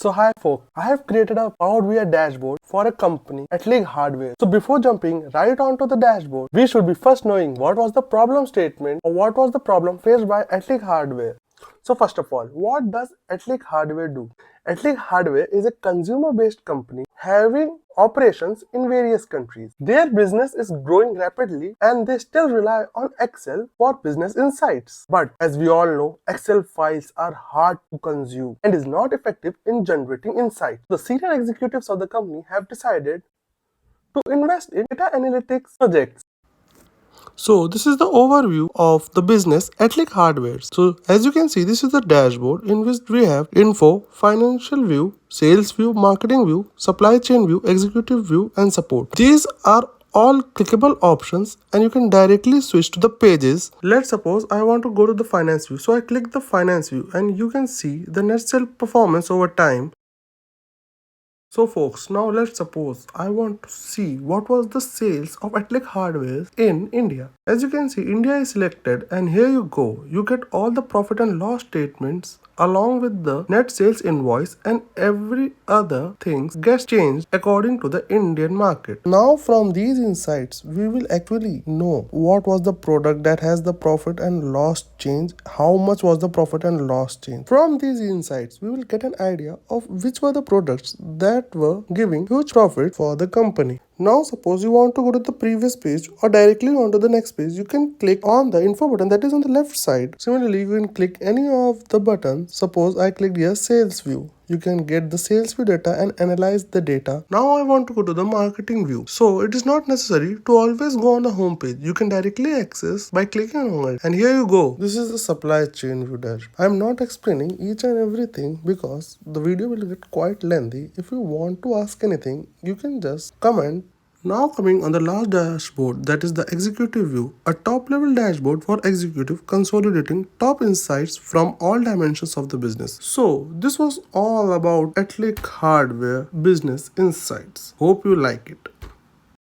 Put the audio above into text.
So hi folks, I have created a Power BI dashboard for a company, AtliQ Hardware. So before jumping right onto the dashboard, we should be first knowing what was the problem statement or what was the problem faced by AtliQ Hardware. So first of all, what does AtliQ Hardware do? AtliQ Hardware is a consumer-based company having operations in various countries. Their business is growing rapidly and they still rely on Excel for business insights. But as we all know, Excel files are hard to consume and is not effective in generating insights. The senior executives of the company have decided to invest in data analytics projects. So this is the overview of the business AtliQ Hardware. So as you can see, this is the dashboard in which we have info, financial view, sales view, marketing view, supply chain view, executive view and support. These are all clickable options and you can directly switch to the pages. Let's suppose I want to go to the finance view. So I click the finance view and you can see the net sale performance over time. So folks, now let's suppose I want to see what was the sales of AtliQ Hardware in India. As you can see, India is selected and here you go. You get all the profit and loss statements along with the net sales invoice and every other things gets changed according to the Indian market. Now from these insights, we will actually know what was the product that has the profit and loss change, how much was the profit and loss change. From these insights, we will get an idea of which were the products that were giving huge profit for the company. Now suppose you want to go to the previous page or directly onto the next page, you can click on the info button that is on the left side. Similarly, you can click any of the buttons. Suppose I clicked here sales view. You can get the sales view data and analyze the data. Now I want to go to the marketing view. So it is not necessary to always go on the home page. You can directly access by clicking on it. And here you go. This is the supply chain view dashboard. I am not explaining each and everything because the video will get quite lengthy. If you want to ask anything, you can just comment. Now coming on the last dashboard, that is the executive view, a top level dashboard for executive consolidating top insights from all dimensions of the business. So this was all about AtliQ Hardware business insights. Hope you like it.